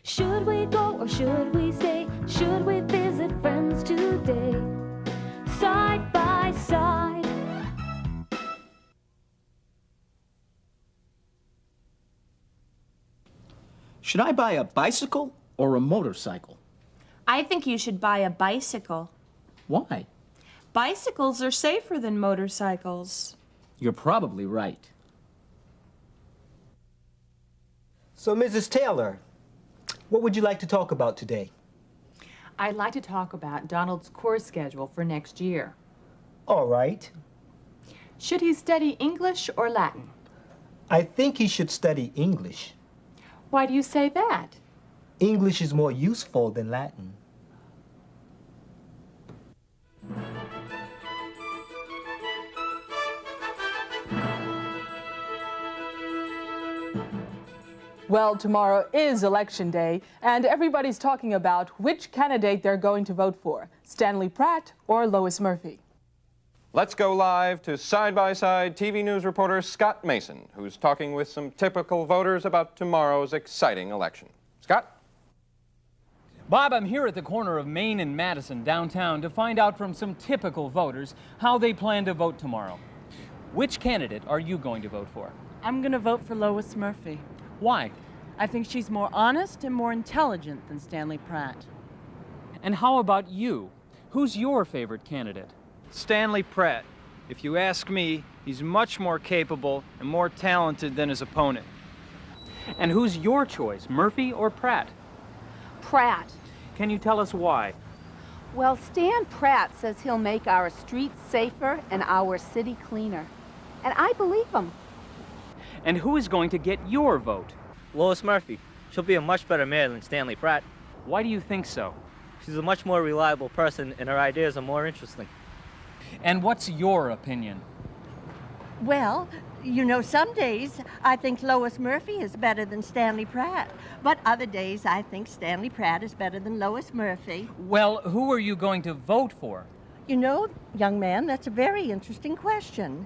Should we go or should we stay? Should we visit friends today? Side by side. Should I buy a bicycle or a motorcycle? I think you should buy a bicycle. Why? Bicycles are safer than motorcycles. You're probably right. So, Mrs. Taylor, what would you like to talk about today? I'd like to talk about Donald's course schedule for next year. All right. Should he study English or Latin? I think he should study English. Why do you say that? English is more useful than Latin. Well, tomorrow is Election Day, and everybody's talking about which candidate they're going to vote for, Stanley Pratt or Lois Murphy. Let's go live to side-by-side TV news reporter Scott Mason, who's talking with some typical voters about tomorrow's exciting election. Scott? Bob, I'm here at the corner of Main and Madison downtown to find out from some typical voters how they plan to vote tomorrow. Which candidate are you going to vote for? I'm going to vote for Lois Murphy. Why? I think she's more honest and more intelligent than Stanley Pratt. And how about you? Who's your favorite candidate? Stanley Pratt. If you ask me, he's much more capable and more talented than his opponent. And who's your choice, Murphy or Pratt? Pratt. Can you tell us why? Well, Stan Pratt says he'll make our streets safer and our city cleaner. And I believe him. And who is going to get your vote? Lois Murphy. She'll be a much better mayor than Stanley Pratt. Why do you think so? She's a much more reliable person and her ideas are more interesting. And what's your opinion? Well, you know, some days I think Lois Murphy is better than Stanley Pratt. But other days I think Stanley Pratt is better than Lois Murphy. Well, who are you going to vote for? You know, young man, that's a very interesting question.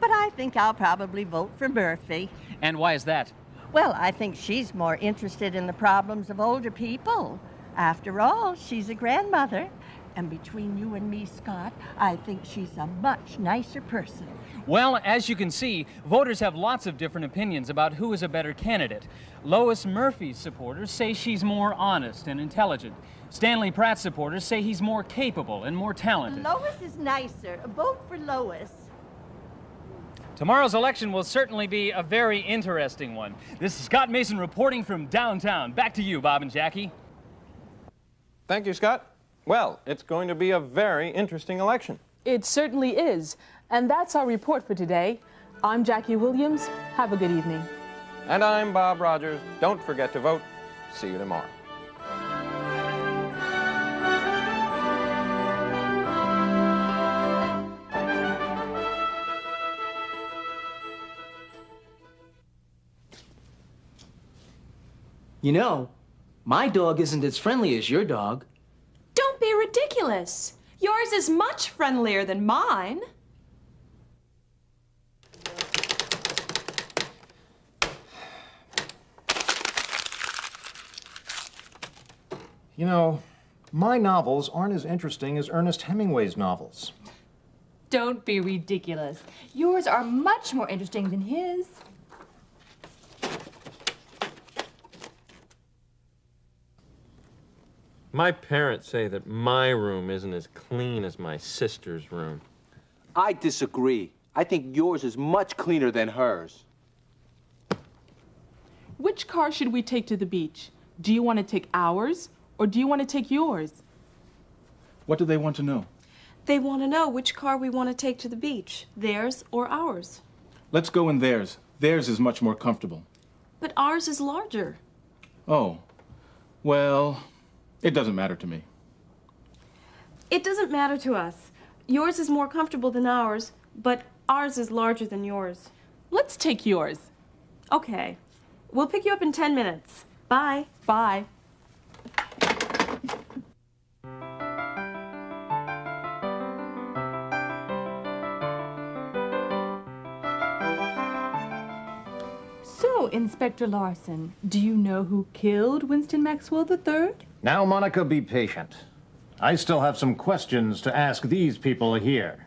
But I think I'll probably vote for Murphy. And why is that? Well, I think she's more interested in the problems of older people. After all, she's a grandmother. And between you and me, Scott, I think she's a much nicer person. Well, as you can see, voters have lots of different opinions about who is a better candidate. Lois Murphy's supporters say she's more honest and intelligent. Stanley Pratt's supporters say he's more capable and more talented. Lois is nicer. Vote for Lois. Tomorrow's election will certainly be a very interesting one. This is Scott Mason reporting from downtown. Back to you, Bob and Jackie. Thank you, Scott. Well, it's going to be a very interesting election. It certainly is. And that's our report for today. I'm Jackie Williams. Have a good evening. And I'm Bob Rogers. Don't forget to vote. See you tomorrow. You know, my dog isn't as friendly as your dog. Don't be ridiculous. Yours is much friendlier than mine. You know, my novels aren't as interesting as Ernest Hemingway's novels. Don't be ridiculous. Yours are much more interesting than his. My parents say that my room isn't as clean as my sister's room. I disagree. I think yours is much cleaner than hers. Which car should we take to the beach? Do you want to take ours, or do you want to take yours? What do they want to know? They want to know which car we want to take to the beach, theirs or ours. Let's go in theirs. Theirs is much more comfortable. But ours is larger. Oh, well, it doesn't matter to me. It doesn't matter to us. Yours is more comfortable than ours, but ours is larger than yours. Let's take yours. Okay. We'll pick you up in 10 minutes. Bye. Bye. So, Inspector Larson, do you know who killed Winston Maxwell III? Now, Monica, be patient. I still have some questions to ask these people here.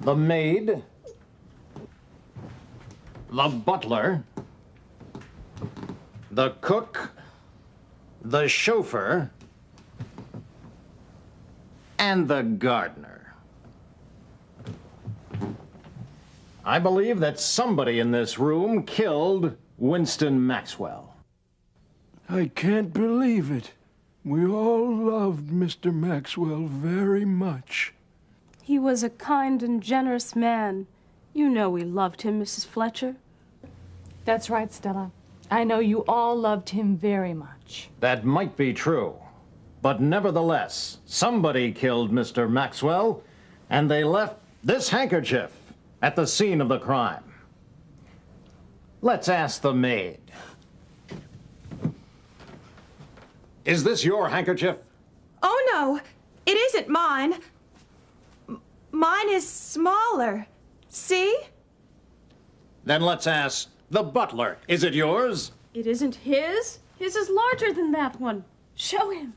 The maid, the butler, the cook, the chauffeur, and the gardener. I believe that somebody in this room killed Winston Maxwell. I can't believe it. We all loved Mr. Maxwell very much. He was a kind and generous man. You know we loved him, Mrs. Fletcher. That's right, Stella. I know you all loved him very much. That might be true, but nevertheless, somebody killed Mr. Maxwell, and they left this handkerchief at the scene of the crime. Let's ask the maid. Is this your handkerchief? Oh, no. It isn't mine. Mine is smaller. See? Then let's ask the butler. Is it yours? It isn't his. His is larger than that one. Show him.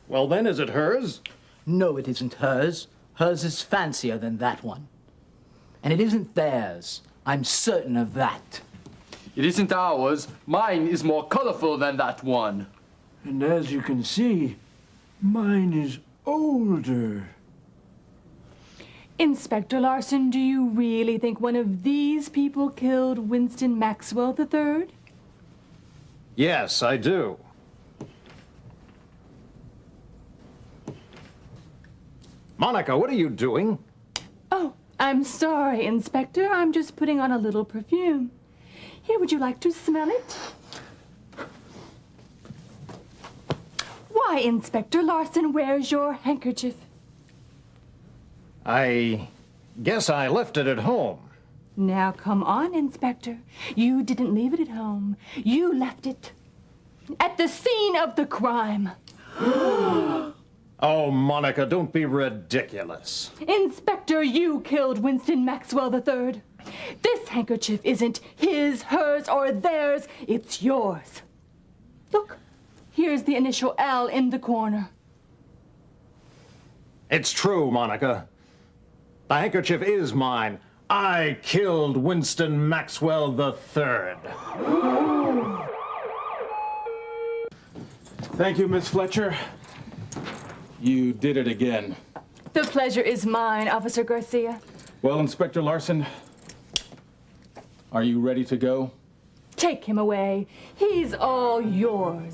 Well, then, is it hers? No, it isn't hers. Hers is fancier than that one. And it isn't theirs. I'm certain of that. It isn't ours. Mine is more colorful than that one. And as you can see, mine is older. Inspector Larson, do you really think one of these people killed Winston Maxwell III? Yes, I do. Monica, what are you doing? Oh, I'm sorry, Inspector. I'm just putting on a little perfume. Here, would you like to smell it? Why, Inspector Larson, where's your handkerchief? I guess I left it at home. Now, come on, Inspector. You didn't leave it at home. You left it at the scene of the crime. Oh, Monica, don't be ridiculous. Inspector, you killed Winston Maxwell III. This handkerchief isn't his, hers, or theirs. It's yours. Look, here's the initial L in the corner. It's true, Monica. The handkerchief is mine. I killed Winston Maxwell III. Thank you, Miss Fletcher. You did it again. The pleasure is mine, Officer Garcia. Well, Inspector Larson, are you ready to go? Take him away. He's all yours.